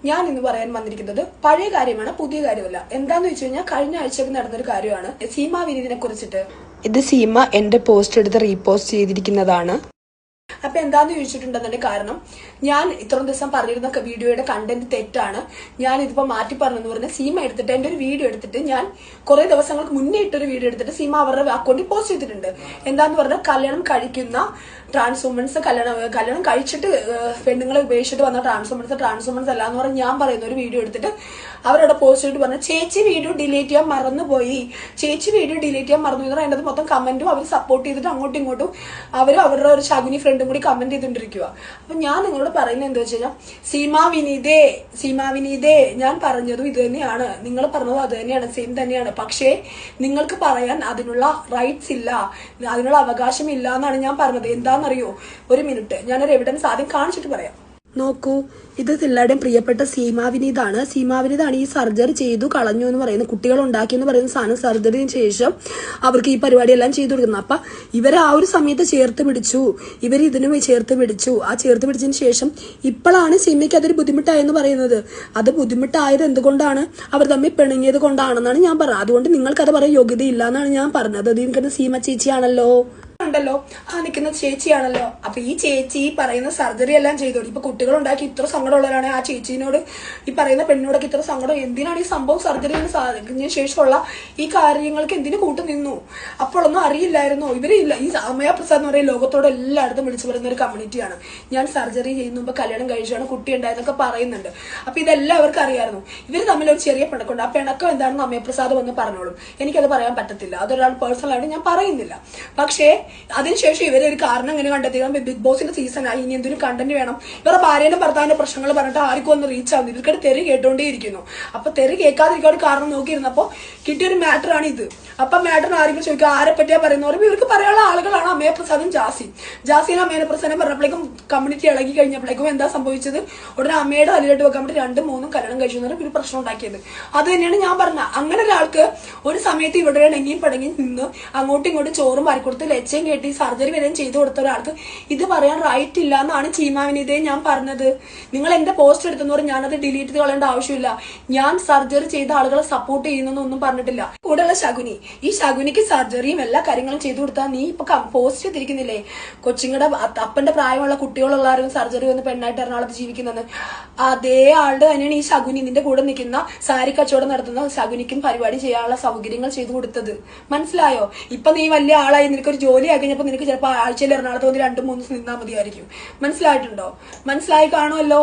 ഞാൻ ഇന്ന് പറയാൻ വന്നിരിക്കുന്നത് പഴയ കാര്യമാണ്, പുതിയ കാര്യമല്ല. എന്താന്ന് വെച്ച് കഴിഞ്ഞാൽ കഴിഞ്ഞ ആഴ്ചക്ക് നടന്നൊരു കാര്യമാണ് സീമ വിനീതിനെ കുറിച്ചിട്ട്. ഇത് സീമ എന്റെ പോസ്റ്റ് എടുത്ത് റീപോസ്റ്റ് ചെയ്തിരിക്കുന്നതാണ്. അപ്പൊ എന്താന്ന് ചോദിച്ചിട്ടുണ്ടെന്നുണ്ടെങ്കിൽ കാരണം ഞാൻ ഇത്രയും ദിവസം പറഞ്ഞിരുന്ന വീഡിയോയുടെ കണ്ടന്റ് തെറ്റാണ്. ഞാൻ ഇതിപ്പോ മാറ്റി പറഞ്ഞെന്ന് പറഞ്ഞാൽ സീമ എടുത്തിട്ട് എന്റെ ഒരു വീഡിയോ എടുത്തിട്ട് ഞാൻ കുറെ ദിവസങ്ങൾക്ക് മുന്നേ ഇട്ടൊരു വീഡിയോ എടുത്തിട്ട് സീമ അവരുടെ അക്കൗണ്ടിൽ പോസ്റ്റ് ചെയ്തിട്ടുണ്ട്. എന്താന്ന് പറഞ്ഞാൽ കല്യാണം കഴിക്കുന്ന ട്രാൻസ്വുമൻസ്, കല്യാണം കഴിച്ചിട്ട് പെണ്ണുങ്ങളെ ഉപേക്ഷിച്ചിട്ട് വന്ന ട്രാൻസ്വുമൻസ് അല്ല എന്ന് പറഞ്ഞ് ഞാൻ പറയുന്ന ഒരു വീഡിയോ എടുത്തിട്ട് അവരുടെ പോസ്റ്റ് ചെയ്തിട്ട് പറഞ്ഞ ചേച്ചി വീഡിയോ ഡിലീറ്റ് ചെയ്യാൻ മറന്നുപോയി, ചേച്ചി വീഡിയോ ഡിലീറ്റ് ചെയ്യാൻ മറന്നു എന്ന് അതിനകത്ത് മൊത്തം കമന്റും അവർ സപ്പോർട്ട് ചെയ്തിട്ട് അങ്ങോട്ടും ഇങ്ങോട്ടും അവരുടെ ഒരു ശകുനി ഫ്രണ്ടും കൂടി കമന്റ് ചെയ്തുകൊണ്ടിരിക്കുക. അപ്പൊ ഞാൻ നിങ്ങളോട് പറയുന്നത് എന്താ വെച്ച് കഴിഞ്ഞാൽ സീമ വിനീതേ ഞാൻ പറഞ്ഞതും ഇത് തന്നെയാണ്, നിങ്ങൾ പറഞ്ഞതും അത് തന്നെയാണ്, സെയിം തന്നെയാണ്. പക്ഷേ നിങ്ങൾക്ക് പറയാൻ അതിനുള്ള റൈറ്റ്സ് ഇല്ല, അതിനുള്ള അവകാശം ഇല്ല എന്നാണ് ഞാൻ പറഞ്ഞത്. എന്താണെന്നറിയോ, ഒരു മിനിറ്റ് ഞാനൊരു എവിഡൻസ് ആദ്യം കാണിച്ചിട്ട് പറയാം. നോക്കൂ, ഇത് എല്ലാവരുടെയും പ്രിയപ്പെട്ട സീമ വിനീതാണ് ഈ സർജറി ചെയ്തു കളഞ്ഞു എന്ന് പറയുന്നത്, കുട്ടികൾ ഉണ്ടാക്കി എന്ന് പറയുന്ന സാധനം സർജറിന് ശേഷം അവർക്ക് ഈ പരിപാടിയെല്ലാം ചെയ്തു കൊടുക്കുന്നത്. അപ്പൊ ഇവരെ ആ ഒരു സമയത്ത് ചേർത്ത് പിടിച്ചു, ആ ചേർത്ത് പിടിച്ചതിന് ശേഷം ഇപ്പോഴാണ് സീമയ്ക്ക് അതൊരു ബുദ്ധിമുട്ടായെന്ന് പറയുന്നത്. അത് ബുദ്ധിമുട്ടായത് എന്തുകൊണ്ടാണ്, അവർ തമ്മിൽ പിണങ്ങിയത് കൊണ്ടാണെന്നാണ് ഞാൻ പറഞ്ഞത്. അതുകൊണ്ട് നിങ്ങൾക്കത് പറയാൻ യോഗ്യതയില്ല എന്നാണ് ഞാൻ പറഞ്ഞത്. അത് നിൽക്കുന്ന സീമ ചേച്ചിയാണല്ലോ, ഉണ്ടല്ലോ, ആ നിൽക്കുന്ന ചേച്ചിയാണല്ലോ. അപ്പൊ ഈ ചേച്ചി ഈ പറയുന്ന സർജറി എല്ലാം ചെയ്തോളൂ. ഇപ്പൊ കുട്ടികൾ ഉണ്ടാക്കി ഇത്ര സങ്കടമുള്ളവരാണ് ആ ചേച്ചിനോട്, ഈ പറയുന്ന പെണ്ണോടൊക്കെ ഇത്ര സങ്കടം എന്തിനാണ് ഈ സംഭവം സർജറിന് ശേഷമുള്ള ഈ കാര്യങ്ങൾക്ക് എന്തിനു കൂട്ടു നിന്നു? അപ്പോഴൊന്നും അറിയില്ലായിരുന്നോ? ഇവരില്ല. ഈ അമയ പ്രസാദ് എന്ന് പറയുന്ന ലോകത്തോട് എല്ലായിടത്തും വിളിച്ചു പറയുന്ന ഒരു കമ്മ്യൂണിറ്റിയാണ്. ഞാൻ സർജറി ചെയ്യുന്ന മുമ്പ് കല്യാണം കഴിച്ചാണ് കുട്ടി ഉണ്ടായെന്നൊക്കെ പറയുന്നുണ്ട്. അപ്പൊ ഇതെല്ലാം അവർക്ക് അറിയാമായിരുന്നു. ഇവർ തമ്മിൽ ഒരു ചെറിയ പിണക്കുണ്ട്. ആ പിണക്കം എന്താണെന്ന് അമയപ്രസാദ് വന്ന് പറഞ്ഞോളും. എനിക്കത് പറയാൻ പറ്റത്തില്ല, അതൊരാൾ പേഴ്സണലായിട്ട് ഞാൻ പറയുന്നില്ല. പക്ഷേ അതിനുശേഷം ഇവരെ ഒരു കാരണം എങ്ങനെ കണ്ടെത്തിയാൽ ബിഗ് ബോസിന്റെ സീസണായി, ഇനി എന്തൊരു കണ്ടന്റ് വേണം, ഇവരുടെ ഭാര്യയുടെ ഭർത്താവിന്റെ പ്രശ്നങ്ങൾ പറഞ്ഞിട്ട് ആർക്കും ഒന്ന് റീച്ച് ആവുന്നു. ഇവർക്കത് തെറി കേട്ടോണ്ടേയിരിക്കുന്നു. അപ്പൊ തെറി കേൾക്കാതിരിക്കാൻ കാരണം നോക്കിയിരുന്നപ്പോ കിട്ടിയൊരു മാറ്ററാണ് ഇത്. അപ്പൊ മാറ്ററിന് ആരെങ്കിലും ചോദിക്കുക ആരെ പറ്റിയാ പറയുന്നവരും ഇവർക്ക് പറയാനുള്ള ആളുകളാണ് അമയപ്രസാദും ജാസിയും അമയപ്രസാദും പറഞ്ഞപ്പോഴേക്കും കമ്മ്യൂണിറ്റി ഇളകി കഴിഞ്ഞപ്പോഴേക്കും എന്താ സംഭവിച്ചത്, ഉടനെ അമ്മയുടെ അലിയിട്ട് വെക്കാൻ വേണ്ടി 2-3 കല്യാണം കഴിച്ചു ഒരു പ്രശ്നം ഉണ്ടാക്കിയത്. അത് തന്നെയാണ് ഞാൻ പറഞ്ഞത്. അങ്ങനെ ഒരാൾക്ക് ഒരു സമയത്ത് ഇവിടെ ഇണങ്ങിയും പടങ്ങിയും നിന്ന് അങ്ങോട്ടും ഇങ്ങോട്ടും ചോറും വാരിക്കൊടുത്ത് ലച്ചയും കേട്ടി സർജറി വരെയും ചെയ്തു കൊടുത്ത ഒരാൾക്ക് ഇത് പറയാൻ റൈറ്റ് ഇല്ല എന്നാണ് സീമ വിനീതയെ ഞാൻ പറഞ്ഞത്. നിങ്ങൾ എന്റെ പോസ്റ്റ് എടുത്തെന്ന് പറഞ്ഞ് ഞാനത് ഡിലീറ്റ് ചെയ്ത് കളയേണ്ട ആവശ്യമില്ല. ഞാൻ സർജറി ചെയ്ത ആളുകളെ സപ്പോർട്ട് ചെയ്യുന്നൊന്നും പറഞ്ഞിട്ടില്ല. കൂടെയുള്ള ശകുനി, ഈ ശകുനിക്ക് സർജറിയും എല്ലാ കാര്യങ്ങളും ചെയ്തു കൊടുത്താൽ നീ ഇപ്പൊ പോസ്റ്റ് ചെയ്തിരിക്കുന്നില്ലേ, കൊച്ചിങ്ങളുടെ അപ്പന്റെ പ്രായമുള്ള കുട്ടികളുള്ളവരും സർജറി വന്ന് പെണ്ണായിട്ട് എറണാകുളത്ത് ജീവിക്കുന്നത്, അതേ ആളുടെ തന്നെയാണ് ഈ ശകുനി. നിന്റെ കൂടെ നിൽക്കുന്ന സാരി കച്ചവടം നടത്തുന്ന ശകുനിക്കും പരിപാടി ചെയ്യാനുള്ള സൗകര്യങ്ങൾ ചെയ്തു കൊടുത്തത്. മനസ്സിലായോ? ഇപ്പൊ നീ വലിയ ആളായി നിനക്കൊരു ജോലി ആയി കഴിഞ്ഞപ്പോ നിനക്ക് ചിലപ്പോൾ ആഴ്ചയിൽ എറണാകുളത്ത് വന്ന് 2-3 ദിവസം നിന്നാൽ മതിയായിരിക്കും. മനസ്സിലായിട്ടുണ്ടോ? മനസ്സിലായി കാണുമല്ലോ.